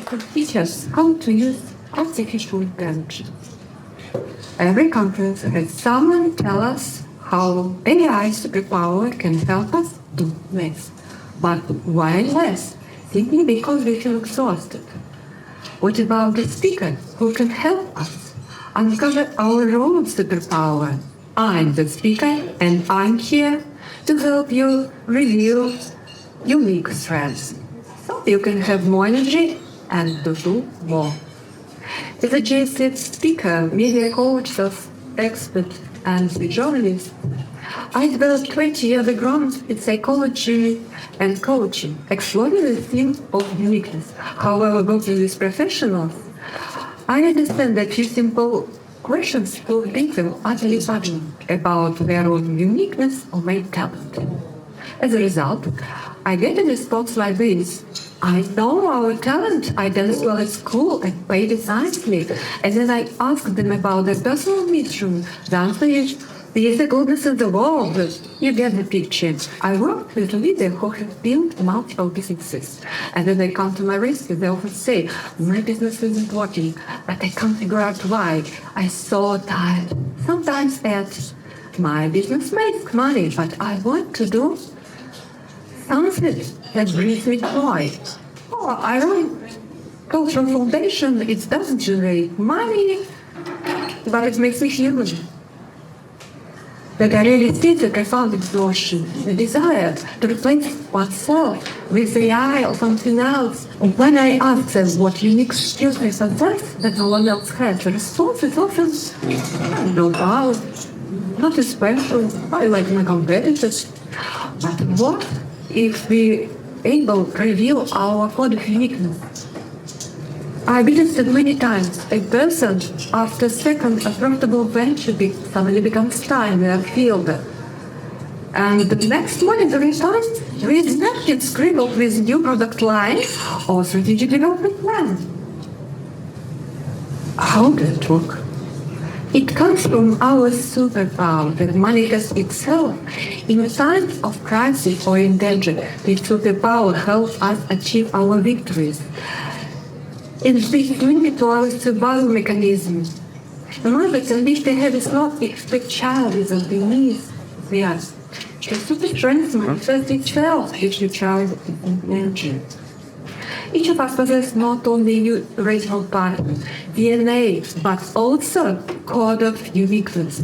could teach us how to use artificial intelligence. Every conference has someone tell us how AI superpower can help us do less. But why less? Simply because we feel exhausted. What about the speaker who can help us uncover our own superpower? I'm the speaker and I'm here to help you reveal unique strengths so you can have more energy and to do more. As a GST speaker, media coach, expert, and journalist, I developed 20-year background in psychology and coaching, exploring the theme of uniqueness. However, working with professionals, I understand that few simple questions will make them utterly puzzled about their own uniqueness or main talent. As a result, I get a response like this. I know our talent, I dance well at school and play decisively. And then I ask them about their personal mission. The answer is, there's the goodness of the world. You get the picture. I work with leaders who have built multiple businesses. And when they come to my rescue, they often say, my business isn't working, but I can't figure out why. I'm so tired. Sometimes that my business makes money, but I want to do something that brings me joy. Oh, I run cultural foundation. It doesn't generate money, but it makes me human. That I really see the profound exhaustion, the desire to replace oneself with AI or something else. When I ask them what unique skills they possess that no one else has, the response is often, no doubt, not special, I like my competitors. But what if we able to reveal our code of uniqueness? I witnessed it many times. A person, after second a profitable venture, suddenly becomes tired in their field. And the next morning, the result is napkin scribbled with new product line or strategic development plan. How does it work? It comes from our superpower that manifests itself in times of crisis or in danger. This superpower helps us achieve our victories. It's linked to our survival mechanism. Another condition they have is not the child is beneath the us. The super strength manifests itself if the child is energy. Each of us possesses not only original part, DNA, but also code of uniqueness.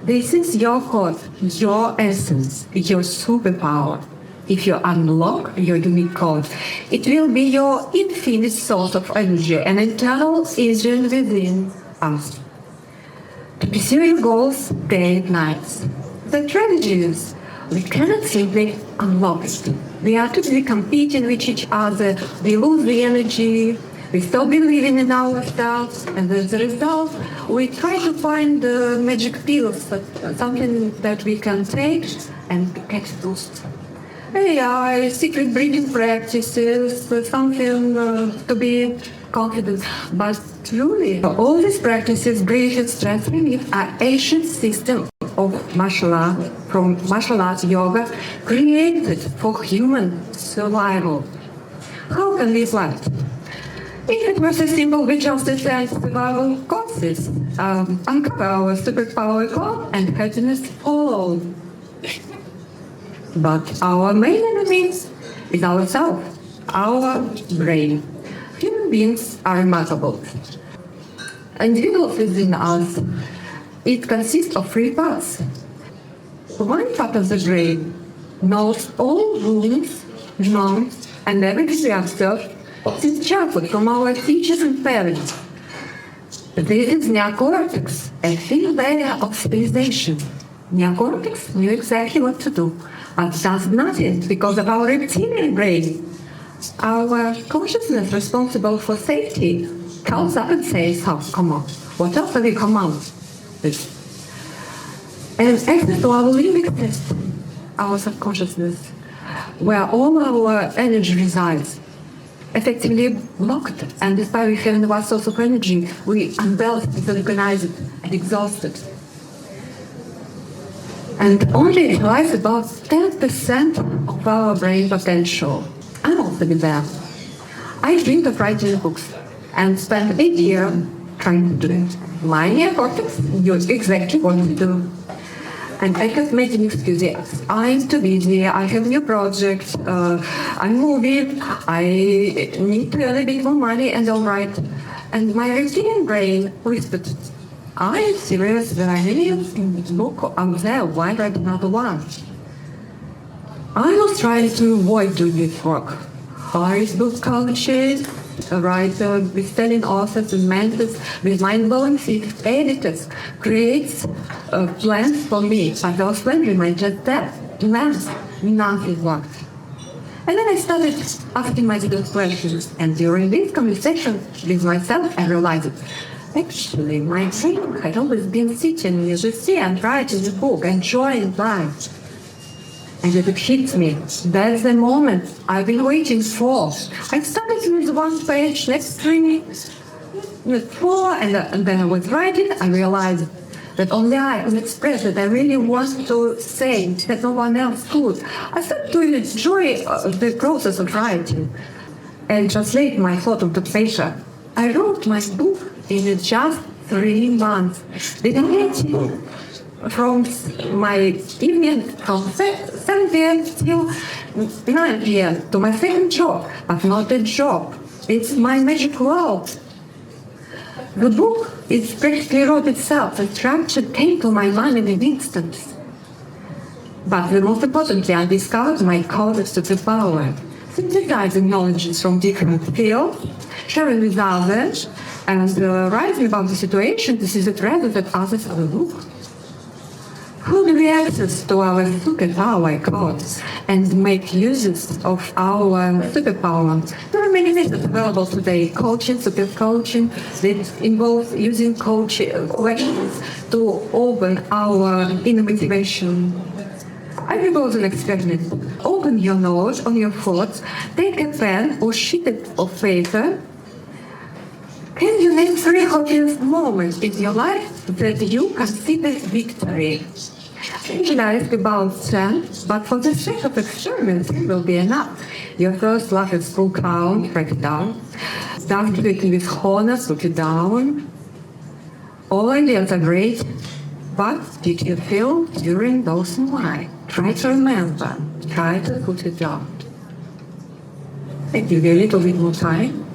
This is your code, your essence, your superpower. If you unlock your unique code, it will be your infinite source of energy and internal engine within us. To pursue your goals day and night. The tragedy is we cannot simply unlock it. We are actively competing with each other. We lose the energy. We stop believing in ourselves. And as a result, we try to find magic pills, something that we can take and get boost. AI, secret breathing practices, something to be confident. But truly, all these practices, breathing, strengthening, are ancient systems of martial art, from martial arts yoga, created for human survival. How can we fight? If it was a simple, we just attend survival courses, uncover our superpower core, and happiness follows. But our main enemy is ourselves, our brain. Human beings are remarkable. Individuals within us, it consists of three parts. One part of the brain knows all rules, norms, and everything we observe since childhood from our teachers and parents. This is neocortex, a thin layer of civilization. Neocortex knew exactly what to do, but does nothing because of our reptilian brain. Our consciousness responsible for safety comes up and says, oh, come on, what else have you come out? And access to our limbic system, our subconsciousness, where all our energy resides, effectively blocked. And despite we having one source of energy, we unbalanced, disorganized, and exhausted. And only lies about 10% of our brain potential. I'm also there. I dreamed of writing books and spent 8 years trying to do it. My neocortex knew exactly what to do. And I kept making excuses. I'm too busy, I have new projects, I'm moving, I need to earn a bit more money, and all right. And my reptilian brain whispered, are you serious that I really in this book out there? Why write another one? I was trying to avoid doing this work. High book coaches, a writer, best-selling authors and mentors with mind-blowing editors creates plans for me, but those plans remain just that, plans, nothing worked. And then I started asking myself questions, and during this conversation with myself, I realized actually my dream had always been sitting near the sea and writing a book, enjoying life. And it hits me. That's the moment I've been waiting for. I started with one page, next 3, with 4, and then I was writing. I realized that only I could express that I really want to say that no one else could. I started to enjoy the process of writing and translate my thought onto paper. I wrote my book in just 3 months. Dedicated from my evening from 7 p.m. till 9 p.m. to my second job, but not a job. It's my magic world. The book is practically wrote itself. The structure came to my mind in an instant. But the most importantly, I discovered my code of superpower, synthesizing knowledge from different fields, sharing with others, and writing about the situation. This is a treasure that others overlook. Who give access to our superpower codes and make uses of our superpower? There are many methods available today. Coaching, super coaching, that involves using questions to open our inner motivation. I propose an experiment. Open your nose on your thoughts, take a pen or sheet of paper. Can you name 3 happiest moments in your life that you consider victory? Usually I ask about 10, but for the sake of experiment, it will be enough. Your first laugh is full count, write it down. Start speaking with honors, put it down. All ideas are great, but did you feel during those moments? Try to remember, try to put it down. Give you a little bit more time.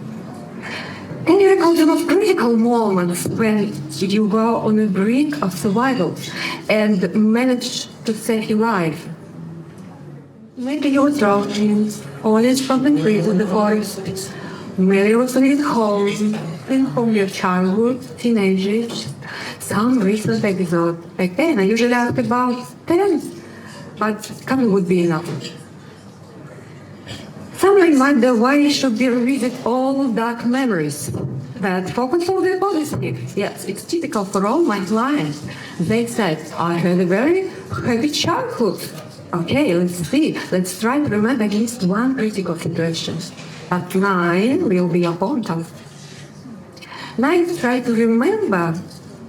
Can you recall the most critical moments when you were on the brink of survival and managed to save your life? Maybe you were drowning, falling from the trees in the forest. Maybe you were at home, from your childhood, teenagers, some recent episode. Again, I usually ask about 10, but coming would be enough. Some might wonder why you should be revisit all dark memories, but focus on the positive. Yes, it's typical for all my clients. They said, I had a very happy childhood. Okay, let's see. Let's try to remember at least one critical situation. But 9 will be a home task. 9, try to remember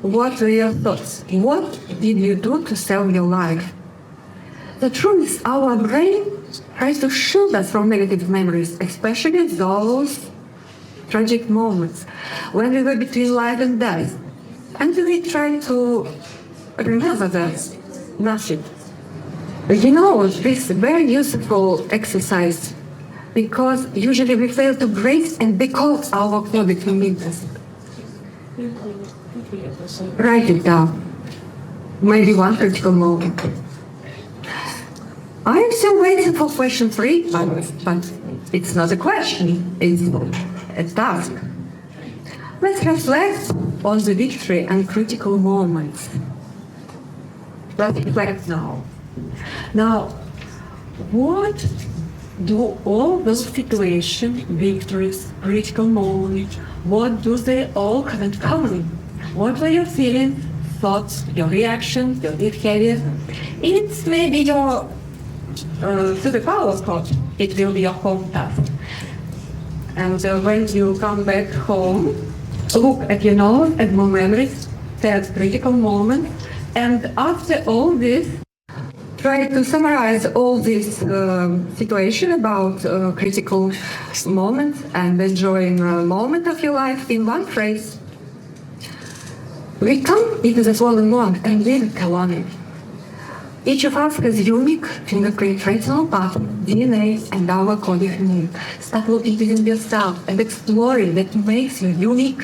what were your thoughts. What did you do to save your life? The truth is, our brain tries to shield us from negative memories, especially those tragic moments when we were between life and death. And we try to remember that nothing. You know, this is a very useful exercise because usually we fail to brace and decode our chronic weakness. Write it down. Maybe one critical moment. I'm still waiting for question 3, but it's not a question, it's a task. Let's reflect on the victory and critical moments. Let's reflect now. Now, what do all those situations, victories, critical moments, what do they all have in common? What were your feelings, thoughts, your reactions, your behavior? It's maybe your superpower code. It will be your home task. And when you come back home, look at your notes and more memories, that critical moment, and after all this, try to summarize all this situation about critical moments and enjoying a moment of your life in one phrase. We come into this world alone and live alone. Each of us has unique fingerprint, retinal pattern, DNA, and our coding need. Start looking within yourself and exploring what makes you unique.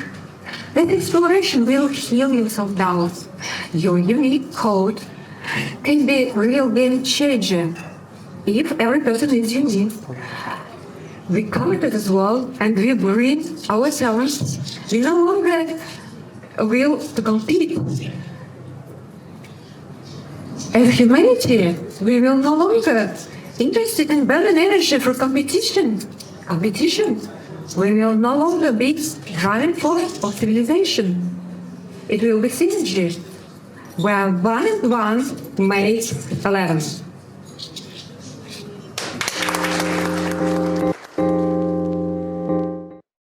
That exploration will heal your self-doubts. Your unique code can be a real game changer. If every person is unique, we come into this world and we bring ourselves. We no longer will to compete. As humanity, we will no longer interested in burning energy for competition. We will no longer be driving force of civilization. It will be synergy, where 1 and 1 makes 11.